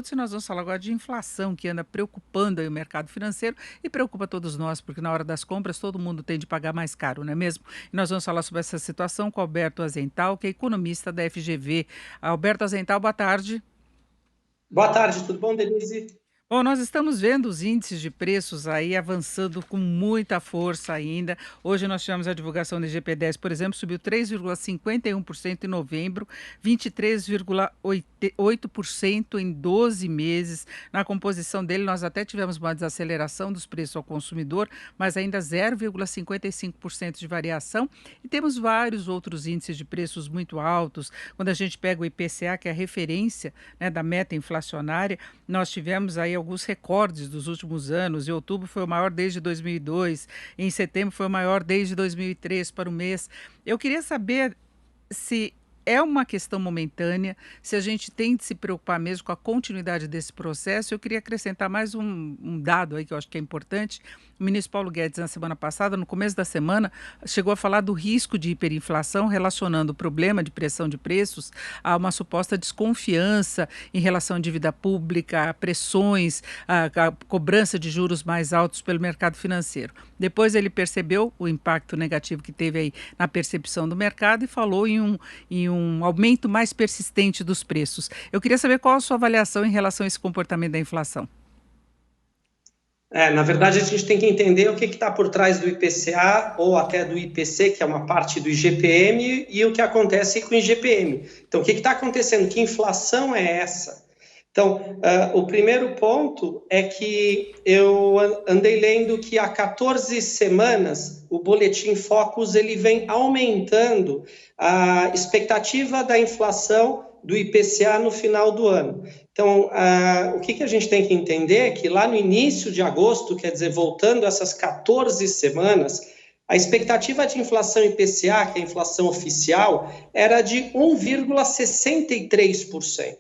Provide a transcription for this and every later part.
Se nós vamos falar agora de inflação, que anda preocupando aí o mercado financeiro e preocupa todos nós, porque na hora das compras todo mundo tem de pagar mais caro, não é mesmo? E nós vamos falar sobre essa situação com Alberto Azental, que é economista da FGV. Alberto Azental, boa tarde. Boa tarde, tudo bom, Denise? Bom, nós estamos vendo os índices de preços aí avançando com muita força ainda. Hoje nós tivemos a divulgação do IGP-10, por exemplo, subiu 3,51% em novembro, 23,8% em 12 meses. Na composição dele, nós até tivemos uma desaceleração dos preços ao consumidor, mas ainda 0,55% de variação. E temos vários outros índices de preços muito altos. Quando a gente pega o IPCA, que é a referência, né, da meta inflacionária, nós tivemos aí alguns recordes dos últimos anos. Em outubro foi o maior desde 2002, em setembro foi o maior desde 2003 para o mês. Eu queria saber se é uma questão momentânea, se a gente tem de se preocupar mesmo com a continuidade desse processo. Eu queria acrescentar mais um dado aí que eu acho que é importante. O ministro Paulo Guedes, na semana passada, no começo da semana, chegou a falar do risco de hiperinflação, relacionando o problema de pressão de preços a uma suposta desconfiança em relação à dívida pública, a pressões, a cobrança de juros mais altos pelo mercado financeiro. Depois ele percebeu o impacto negativo que teve aí na percepção do mercado e falou em um aumento mais persistente dos preços. Eu queria saber qual a sua avaliação em relação a esse comportamento da inflação. Na verdade, a gente tem que entender o que está por trás do IPCA ou até do IPC, que é uma parte do IGPM, e o que acontece com o IGPM. Então, o que está acontecendo? Que inflação é essa? Então, o primeiro ponto é que eu andei lendo que há 14 semanas o Boletim Focus ele vem aumentando a expectativa da inflação do IPCA no final do ano. Então, o que a gente tem que entender é que lá no início de agosto, quer dizer, voltando essas 14 semanas, a expectativa de inflação IPCA, que é a inflação oficial, era de 1,63%.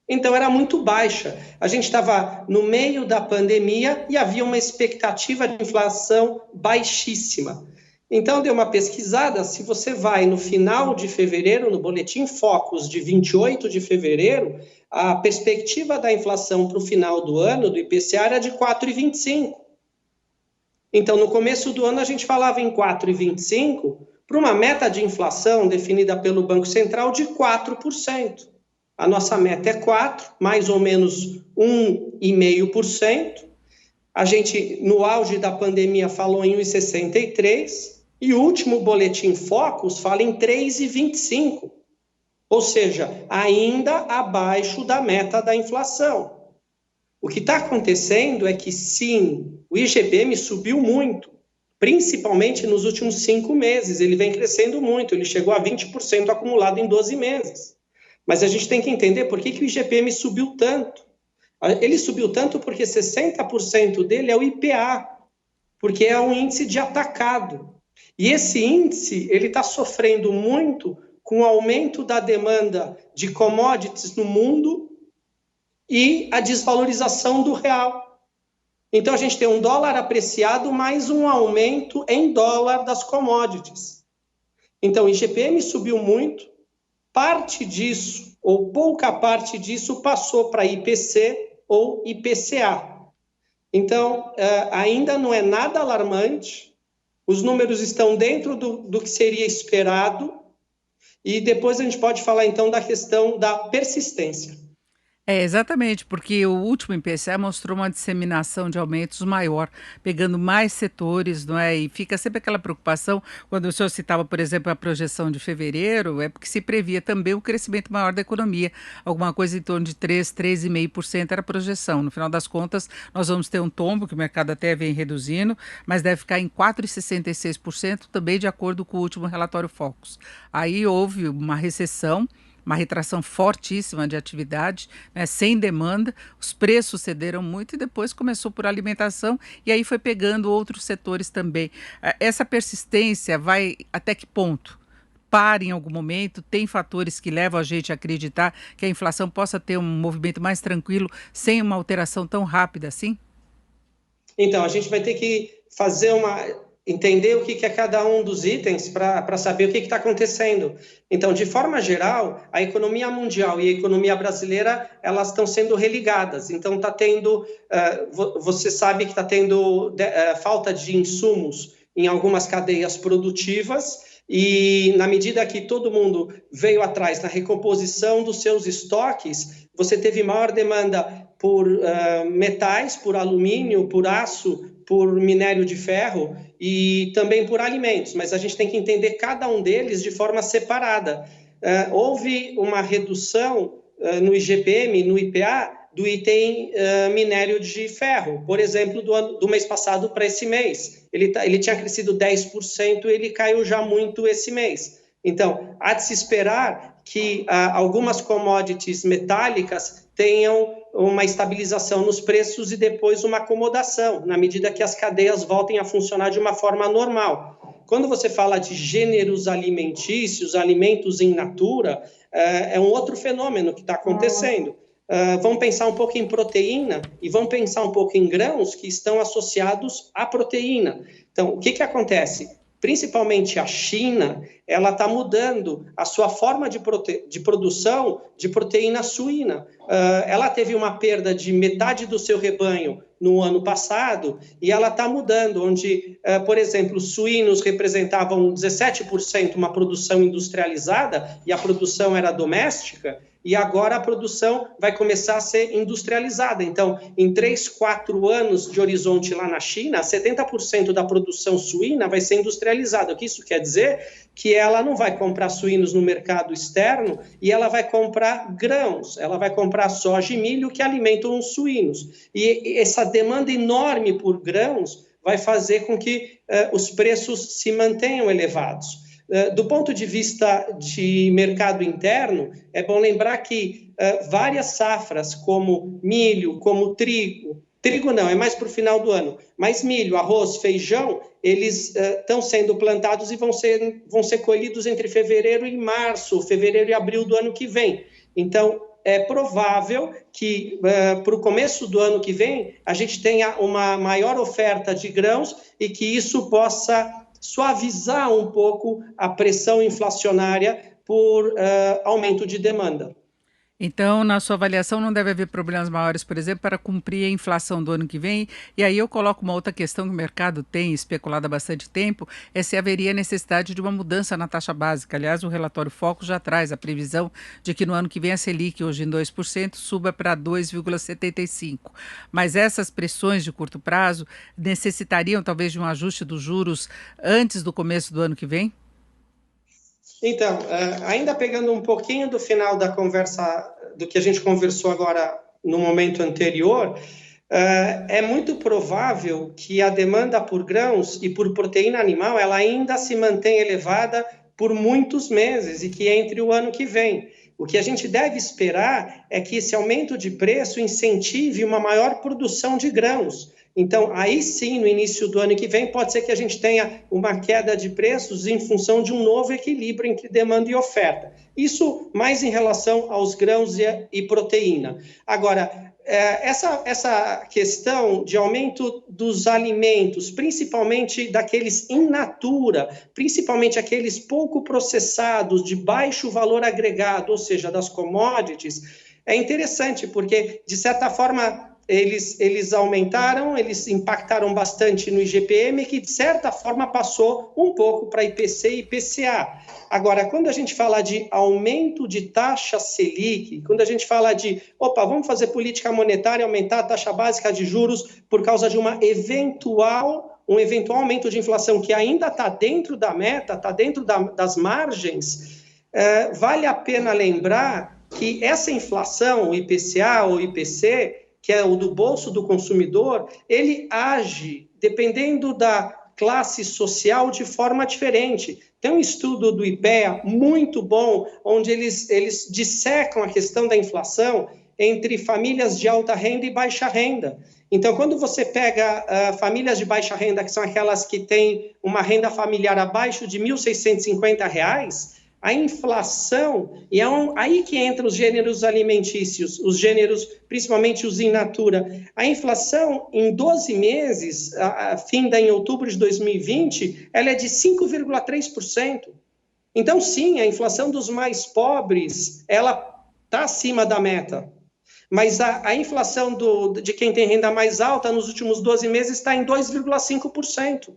Então, era muito baixa. A gente estava no meio da pandemia e havia uma expectativa de inflação baixíssima. Então, dei uma pesquisada. Se você vai no final de fevereiro, no Boletim Focus de 28 de fevereiro, a perspectiva da inflação para o final do ano, do IPCA, era de 4,25. Então, no começo do ano, a gente falava em 4,25 para uma meta de inflação definida pelo Banco Central de 4%. A nossa meta é 4, mais ou menos 1,5%. A gente, no auge da pandemia, falou em 1,63%, e o último Boletim Focus fala em 3,25%, ou seja, ainda abaixo da meta da inflação. O que está acontecendo é que, sim, o IGPM subiu muito, principalmente nos últimos 5 meses. Ele vem crescendo muito, ele chegou a 20% acumulado em 12 meses. Mas a gente tem que entender por que o IGPM subiu tanto. Ele subiu tanto porque 60% dele é o IPA, porque é um índice de atacado. E esse índice ele está sofrendo muito com o aumento da demanda de commodities no mundo e a desvalorização do real. Então, a gente tem um dólar apreciado mais um aumento em dólar das commodities. Então, o IGPM subiu muito, parte disso, ou pouca parte disso, passou para IPC ou IPCA. Então, ainda não é nada alarmante, os números estão dentro do que seria esperado, e depois a gente pode falar, então, da questão da persistência. É, exatamente, porque o último IPCA mostrou uma disseminação de aumentos maior, pegando mais setores, não é? E fica sempre aquela preocupação, quando o senhor citava, por exemplo, a projeção de fevereiro, é porque se previa também o crescimento maior da economia, alguma coisa em torno de 3,5% era a projeção. No final das contas, nós vamos ter um tombo, que o mercado até vem reduzindo, mas deve ficar em 4,66%, também de acordo com o último relatório Focus. Aí houve uma recessão, uma retração fortíssima de atividade, né, sem demanda, os preços cederam muito e depois começou por alimentação e aí foi pegando outros setores também. Essa persistência vai até que ponto? Para em algum momento, tem fatores que levam a gente a acreditar que a inflação possa ter um movimento mais tranquilo, sem uma alteração tão rápida assim? Então, a gente vai ter que fazer entender o que é cada um dos itens para saber o que está acontecendo. Então, de forma geral, a economia mundial e a economia brasileira, elas estão sendo religadas. Então, está tendo, você sabe que está tendo falta de insumos em algumas cadeias produtivas, e na medida que todo mundo veio atrás na recomposição dos seus estoques, você teve maior demanda por metais, por alumínio, por aço, por minério de ferro e também por alimentos, mas a gente tem que entender cada um deles de forma separada. Houve uma redução no IGPM, no IPA, do item minério de ferro, por exemplo, do mês passado para esse mês. Ele tinha crescido 10%, ele caiu já muito esse mês. Então, há de se esperar que algumas commodities metálicas tenham uma estabilização nos preços e depois uma acomodação, na medida que as cadeias voltem a funcionar de uma forma normal. Quando você fala de gêneros alimentícios, alimentos in natura, é um outro fenômeno que está acontecendo. Vamos pensar um pouco em proteína e vamos pensar um pouco em grãos que estão associados à proteína. Então, o que acontece? Principalmente a China, ela está mudando a sua forma de produção de proteína suína. Ela teve uma perda de metade do seu rebanho no ano passado e ela está mudando, onde, por exemplo, os suínos representavam 17% uma produção industrializada e a produção era doméstica, e agora a produção vai começar a ser industrializada. Então, em 3, 4 anos de horizonte lá na China, 70% da produção suína vai ser industrializada. O que isso quer dizer? Que ela não vai comprar suínos no mercado externo e ela vai comprar grãos, ela vai comprar soja e milho que alimentam os suínos. E essa demanda enorme por grãos vai fazer com que os preços se mantenham elevados. Do ponto de vista de mercado interno, é bom lembrar que várias safras, como milho, como trigo não, é mais para o final do ano, mas milho, arroz, feijão, eles estão sendo plantados e vão ser colhidos entre fevereiro e março, fevereiro e abril do ano que vem. Então, é provável que para o começo do ano que vem a gente tenha uma maior oferta de grãos e que isso possa suavizar um pouco a pressão inflacionária por aumento de demanda. Então, na sua avaliação, não deve haver problemas maiores, por exemplo, para cumprir a inflação do ano que vem? E aí eu coloco uma outra questão que o mercado tem especulado há bastante tempo, é se haveria necessidade de uma mudança na taxa básica. Aliás, o relatório Focus já traz a previsão de que no ano que vem a Selic, hoje em 2%, suba para 2,75%. Mas essas pressões de curto prazo necessitariam talvez de um ajuste dos juros antes do começo do ano que vem? Então, ainda pegando um pouquinho do final da conversa, do que a gente conversou agora no momento anterior, é muito provável que a demanda por grãos e por proteína animal ela ainda se mantenha elevada por muitos meses e que entre o ano que vem. O que a gente deve esperar é que esse aumento de preço incentive uma maior produção de grãos. Então, aí sim, no início do ano que vem, pode ser que a gente tenha uma queda de preços em função de um novo equilíbrio entre demanda e oferta. Isso mais em relação aos grãos e proteína. Agora, essa questão de aumento dos alimentos, principalmente daqueles in natura, principalmente aqueles pouco processados, de baixo valor agregado, ou seja, das commodities, é interessante, porque, de certa forma, eles aumentaram, eles impactaram bastante no IGPM, que de certa forma passou um pouco para IPC e IPCA. Agora, quando a gente fala de aumento de taxa Selic, quando a gente fala de, vamos fazer política monetária, aumentar a taxa básica de juros por causa de um eventual aumento de inflação que ainda está dentro da meta, está dentro das margens, vale a pena lembrar que essa inflação, o IPCA ou IPC, que é o do bolso do consumidor, ele age, dependendo da classe social, de forma diferente. Tem um estudo do IPEA muito bom, onde eles dissecam a questão da inflação entre famílias de alta renda e baixa renda. Então, quando você pega famílias de baixa renda, que são aquelas que têm uma renda familiar abaixo de R$ 1.650, A inflação, e aí que entram os gêneros alimentícios, os gêneros, principalmente os in natura. A inflação, em 12 meses, finda em outubro de 2020, ela é de 5,3%. Então, sim, a inflação dos mais pobres, ela está acima da meta. Mas a inflação de quem tem renda mais alta nos últimos 12 meses está em 2,5%.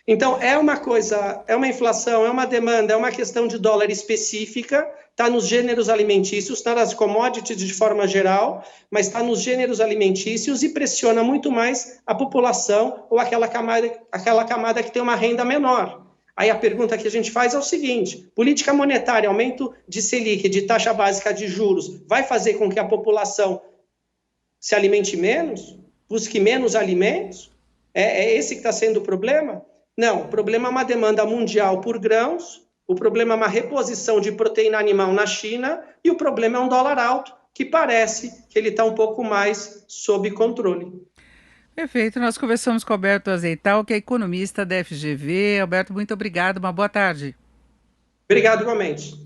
Então, é uma coisa, é uma inflação, é uma demanda, é uma questão de dólar específica, está nos gêneros alimentícios, está nas commodities de forma geral, mas está nos gêneros alimentícios e pressiona muito mais a população ou aquela camada que tem uma renda menor. Aí a pergunta que a gente faz é o seguinte: política monetária, aumento de Selic, de taxa básica de juros, vai fazer com que a população se alimente menos? Busque menos alimentos? É esse que está sendo o problema? Não, o problema é uma demanda mundial por grãos, o problema é uma reposição de proteína animal na China e o problema é um dólar alto, que parece que ele está um pouco mais sob controle. Perfeito, nós conversamos com Alberto Azeital, que é economista da FGV. Alberto, muito obrigado, uma boa tarde. Obrigado, igualmente.